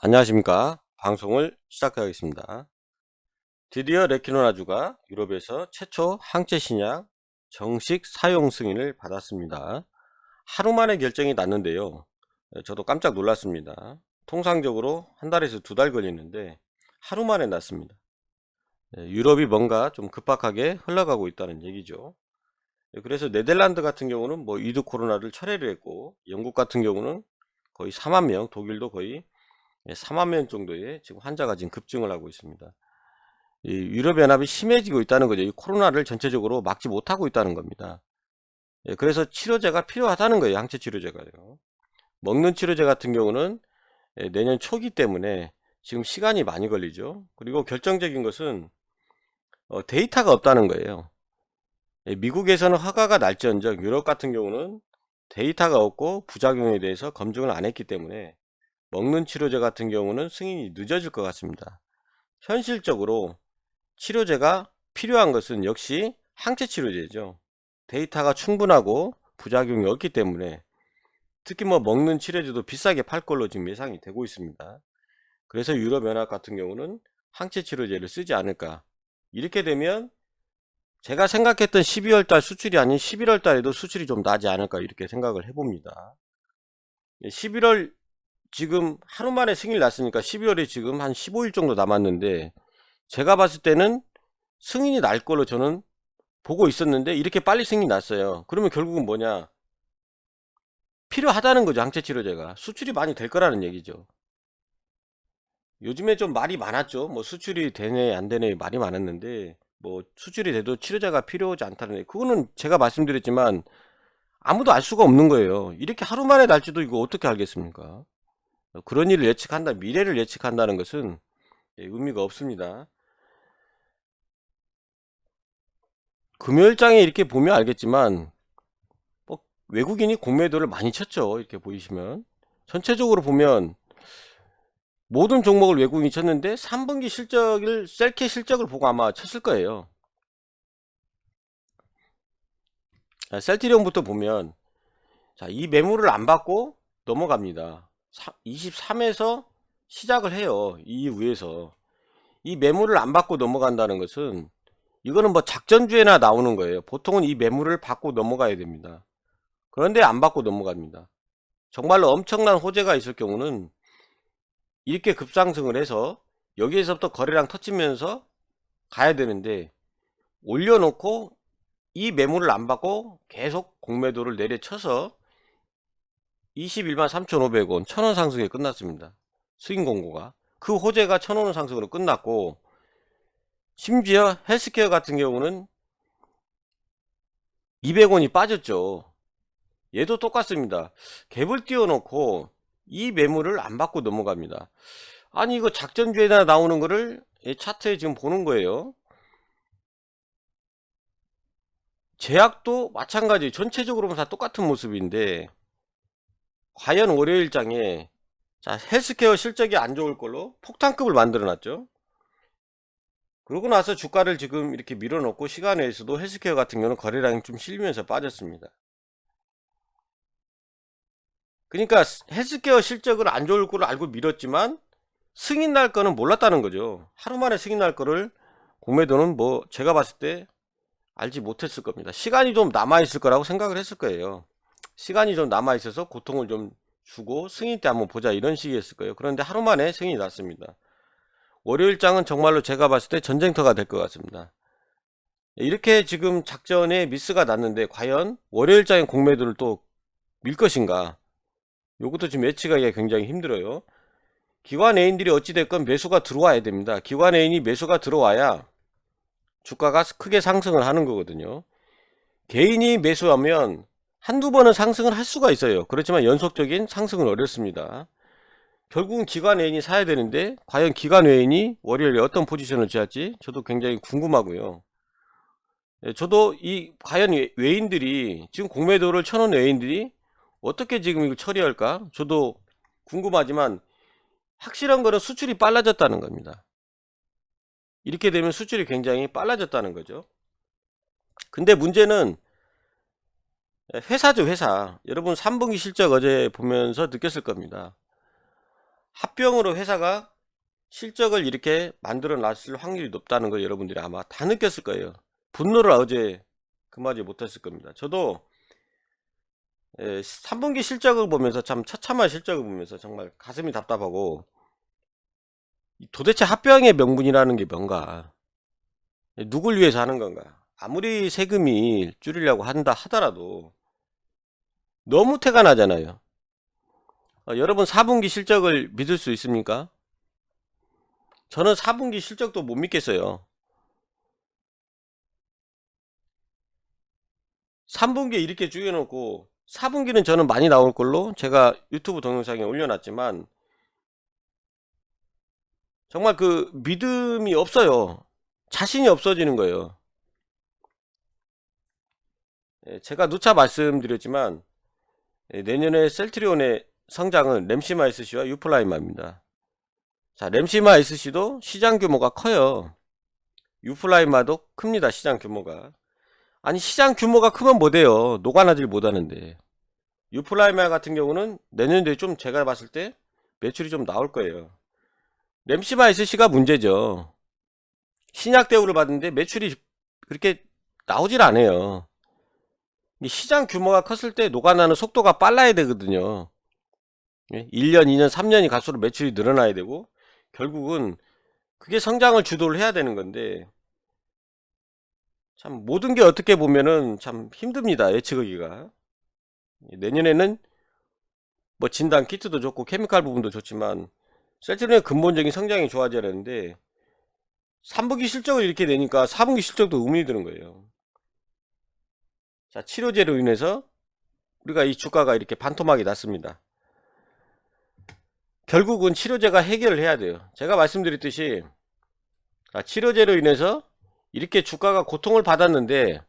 안녕하십니까. 방송을 시작하겠습니다. 드디어 레키노나주가 유럽에서 최초 항체 신약 정식 사용 승인을 받았습니다. 하루 만에 결정이 났는데요. 저도 깜짝 놀랐습니다. 통상적으로 한 달에서 두 달 걸리는데 하루 만에 났습니다. 유럽이 뭔가 좀 급박하게 흘러가고 있다는 얘기죠. 그래서 네덜란드 같은 경우는 뭐 위드 코로나를 철회를 했고, 영국 같은 경우는 거의 4만 명, 독일도 거의 4만 명 정도의 지금 환자가 지금 급증을 하고 있습니다. 이 유럽연합이 심해지고 있다는 거죠. 이 코로나를 전체적으로 막지 못하고 있다는 겁니다. 그래서 치료제가 필요하다는 거예요. 항체 치료제가요. 먹는 치료제 같은 경우는 내년 초기 때문에 지금 시간이 많이 걸리죠. 그리고 결정적인 것은 데이터가 없다는 거예요. 미국에서는 허가가 날지언정 유럽 같은 경우는 데이터가 없고 부작용에 대해서 검증을 안 했기 때문에 먹는 치료제 같은 경우는 승인이 늦어질 것 같습니다. 현실적으로 치료제가 필요한 것은 역시 항체 치료제죠. 데이터가 충분하고 부작용이 없기 때문에 특히 뭐 먹는 치료제도 비싸게 팔 걸로 지금 예상이 되고 있습니다. 그래서 유럽연합 같은 경우는 항체 치료제를 쓰지 않을까. 이렇게 되면 제가 생각했던 12월 달 수출이 아닌 11월 달에도 수출이 좀 나지 않을까 이렇게 생각을 해봅니다. 11월 지금 하루 만에 승인이 났으니까 12월에 지금 한 15일 정도 남았는데 제가 봤을 때는 승인이 날 걸로 저는 보고 있었는데 이렇게 빨리 승인이 났어요. 그러면 결국은 뭐냐, 필요하다는 거죠. 항체 치료제가 수출이 많이 될 거라는 얘기죠. 요즘에 좀 말이 많았죠. 뭐 수출이 되네 안 되네 말이 많았는데 뭐 수출이 돼도 치료제가 필요하지 않다는, 그거는 제가 말씀드렸지만 아무도 알 수가 없는 거예요. 이렇게 하루 만에 날지도 이거 어떻게 알겠습니까? 그런 일을 예측한다, 미래를 예측한다는 것은 의미가 없습니다. 금요일장에 이렇게 보면 알겠지만 뭐 외국인이 공매도를 많이 쳤죠. 이렇게 보이시면 전체적으로 보면 모든 종목을 외국인이 쳤는데 3분기 실적을, 셀케 실적을 보고 아마 쳤을 거예요. 자, 셀트리온부터 보면, 자, 이 매물을 안 받고 넘어갑니다. 23에서 시작을 해요. 이 위에서 이 매물을 안 받고 넘어간다는 것은 이거는 뭐 작전주에나 나오는 거예요. 보통은 이 매물을 받고 넘어가야 됩니다. 그런데 안 받고 넘어갑니다. 정말로 엄청난 호재가 있을 경우는 이렇게 급상승을 해서 여기에서부터 거래량 터치면서 가야 되는데 올려놓고 이 매물을 안 받고 계속 공매도를 내려쳐서 21만 3,500원 1,000원 상승에 끝났습니다. 스윙 공고가 그 호재가 1,000원 상승으로 끝났고, 심지어 헬스케어 같은 경우는 200원이 빠졌죠. 얘도 똑같습니다. 갭을 띄워놓고 이 매물을 안 받고 넘어갑니다. 아니 이거 작전주에다 나오는 거를 차트에 지금 보는 거예요. 제약도 마찬가지, 전체적으로 다 똑같은 모습인데 과연 월요일장에, 자, 헬스케어 실적이 안 좋을 걸로 폭탄급을 만들어 놨죠. 그러고 나서 주가를 지금 이렇게 밀어넣고 시간 외에서도 헬스케어 같은 경우는 거래량이 좀 실리면서 빠졌습니다. 그러니까 헬스케어 실적을 안 좋을 걸로 알고 밀었지만 승인 날 거는 몰랐다는 거죠. 하루 만에 승인 날 거를 공매도는 뭐 제가 봤을 때 알지 못했을 겁니다. 시간이 좀 남아있을 거라고 생각을 했을 거예요. 시간이 좀 남아있어서 고통을 좀 주고 승인 때 한번 보자 이런 식이었을 거예요. 그런데 하루 만에 승인이 났습니다. 월요일장은 정말로 제가 봤을 때 전쟁터가 될 것 같습니다. 이렇게 지금 작전에 미스가 났는데 과연 월요일장의 공매도를 또 밀 것인가, 이것도 지금 예측하기가 굉장히 힘들어요. 기관 애인들이 어찌됐건 매수가 들어와야 됩니다. 기관 애인이 매수가 들어와야 주가가 크게 상승을 하는 거거든요. 개인이 매수하면 한두 번은 상승을 할 수가 있어요. 그렇지만 연속적인 상승은 어렵습니다. 결국은 기관 외인이 사야 되는데 과연 기관 외인이 월요일에 어떤 포지션을 취할지 저도 굉장히 궁금하고요. 저도 이 과연 외인들이 지금 공매도를 쳐놓은 외인들이 어떻게 지금 이거 처리할까 저도 궁금하지만 확실한 거는 수출이 빨라졌다는 겁니다. 이렇게 되면 수출이 굉장히 빨라졌다는 거죠. 근데 문제는 회사죠, 회사. 여러분 3분기 실적 어제 보면서 느꼈을 겁니다. 합병으로 회사가 실적을 이렇게 만들어 놨을 확률이 높다는 걸 여러분들이 아마 다 느꼈을 거예요. 분노를 어제 금하지 못했을 겁니다. 저도 3분기 실적을 보면서 참 처참한 실적을 보면서 정말 가슴이 답답하고, 도대체 합병의 명분이라는 게 뭔가, 누굴 위해서 하는 건가. 아무리 세금이 줄이려고 한다 하더라도 너무 태가 나잖아요. 여러분 4분기 실적을 믿을 수 있습니까? 저는 4분기 실적도 못 믿겠어요. 3분기에 이렇게 쪼개놓고 4분기는 저는 많이 나올 걸로 제가 유튜브 동영상에 올려놨지만, 정말 그 믿음이 없어요. 자신이 없어지는 거예요. 제가 누차 말씀드렸지만, 내년에 셀트리온의 성장은 램시마 SC와 유플라이마입니다. 자, 램시마 SC도 시장 규모가 커요. 유플라이마도 큽니다. 시장 규모가. 아니, 시장 규모가 크면 뭐돼요? 녹아나질 못하는데. 유플라이마 같은 경우는 내년도에 좀 제가 봤을 때 매출이 좀 나올 거예요. 램시마 SC가 문제죠. 신약 대우를 받는데 매출이 그렇게 나오질 않아요. 시장 규모가 컸을 때 녹아나는 속도가 빨라야 되거든요. 1년, 2년, 3년이 갈수록 매출이 늘어나야 되고, 결국은 그게 성장을 주도를 해야 되는 건데, 참 모든 게 어떻게 보면은 참 힘듭니다. 예측하기가. 내년에는 뭐 진단 키트도 좋고 케미칼 부분도 좋지만 셀트리온의 근본적인 성장이 좋아져야 되는데, 3분기 실적을 이렇게 내니까 4분기 실적도 의문이 드는 거예요. 자, 치료제로 인해서 우리가 이 주가가 이렇게 반토막이 났습니다. 결국은 치료제가 해결을 해야 돼요. 제가 말씀드렸듯이, 치료제로 인해서 이렇게 주가가 고통을 받았는데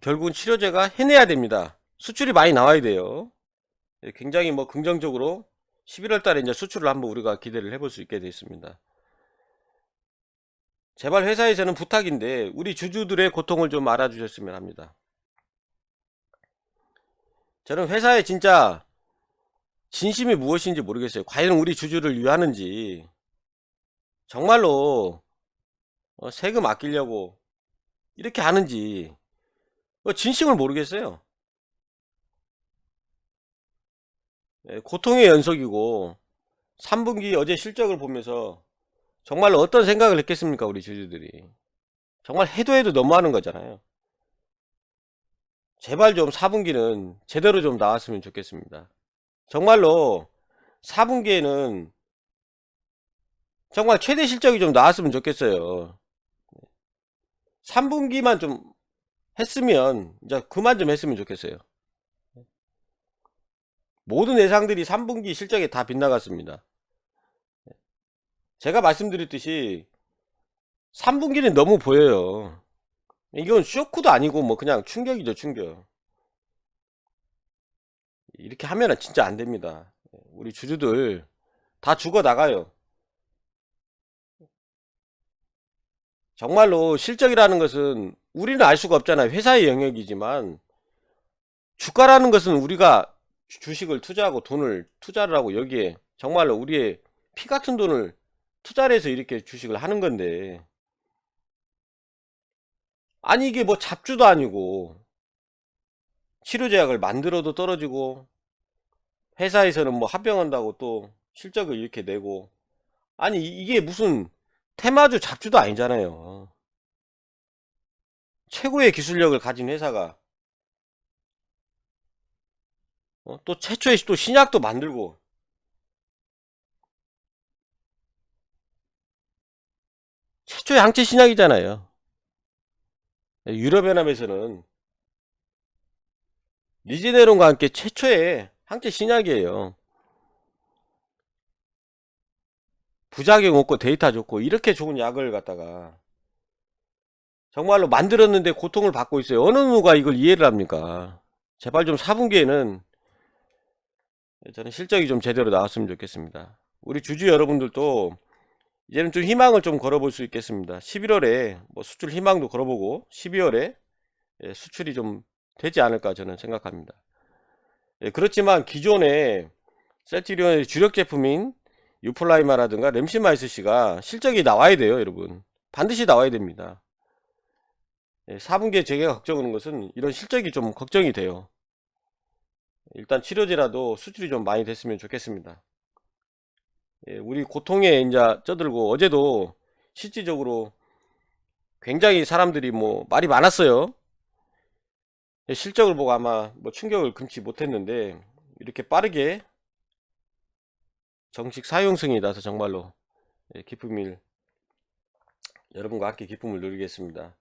결국은 치료제가 해내야 됩니다. 수출이 많이 나와야 돼요. 굉장히 뭐 긍정적으로 11월 달에 이제 수출을 한번 우리가 기대를 해볼 수 있게 되었습니다. 제발 회사에서는 부탁인데 우리 주주들의 고통을 좀 알아주셨으면 합니다. 저는 회사에 진짜 진심이 무엇인지 모르겠어요. 과연 우리 주주를 위하는지, 정말로 세금 아끼려고 이렇게 하는지 진심을 모르겠어요. 고통의 연속이고, 3분기 어제 실적을 보면서 정말로 어떤 생각을 했겠습니까, 우리 주주들이. 정말 해도 해도 너무하는 거잖아요. 제발 좀 4분기는 제대로 좀 나왔으면 좋겠습니다. 정말로 4분기에는 정말 최대 실적이 좀 나왔으면 좋겠어요. 3분기만 좀 했으면, 이제 그만 좀 했으면 좋겠어요. 모든 예상들이 3분기 실적에 다 빗나갔습니다. 제가 말씀드렸듯이 3분기는 너무 보여요. 이건 쇼크도 아니고 뭐 그냥 충격이죠, 충격. 이렇게 하면은 진짜 안 됩니다. 우리 주주들 다 죽어 나가요. 정말로 실적이라는 것은 우리는 알 수가 없잖아요. 회사의 영역이지만, 주가라는 것은 우리가 주식을 투자하고 돈을 투자를 하고 여기에 정말로 우리의 피 같은 돈을 투자를 해서 이렇게 주식을 하는 건데, 아니 이게 뭐 잡주도 아니고 치료제약을 만들어도 떨어지고, 회사에서는 뭐 합병한다고 또 실적을 이렇게 내고, 아니 이게 무슨 테마주 잡주도 아니잖아요. 최고의 기술력을 가진 회사가 또 최초의 또 신약도 만들고, 최초의 항체 신약이잖아요. 유럽연합에서는 리제네론과 함께 최초의 항체 신약이에요. 부작용 없고 데이터 좋고 이렇게 좋은 약을 갖다가 정말로 만들었는데 고통을 받고 있어요. 어느 누가 이걸 이해를 합니까? 제발 좀 4분기에는 저는 실적이 좀 제대로 나왔으면 좋겠습니다. 우리 주주 여러분들도 이제는 좀 희망을 좀 걸어볼 수 있겠습니다. 11월에 뭐 수출 희망도 걸어보고 12월에 수출이 좀 되지 않을까 저는 생각합니다. 그렇지만 기존에 셀트리온의 주력 제품인 유플라이마라든가 램시마이스씨가 실적이 나와야 돼요, 여러분. 반드시 나와야 됩니다. 4분기에 제가 걱정하는 것은 이런 실적이 좀 걱정이 돼요. 일단 치료제라도 수출이 좀 많이 됐으면 좋겠습니다. 우리 고통에 이제 쪄들고 어제도 실질적으로 굉장히 사람들이 뭐 말이 많았어요. 실적을 보고 아마 뭐 충격을 금치 못했는데 이렇게 빠르게 정식 사용승이 나서 정말로 기쁨을, 여러분과 함께 기쁨을 누리겠습니다.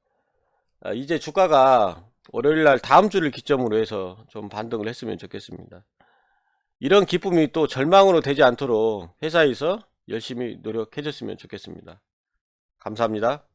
이제 주가가 월요일날 다음 주를 기점으로 해서 좀 반등을 했으면 좋겠습니다. 이런 기쁨이 또 절망으로 되지 않도록 회사에서 열심히 노력해 줬으면 좋겠습니다. 감사합니다.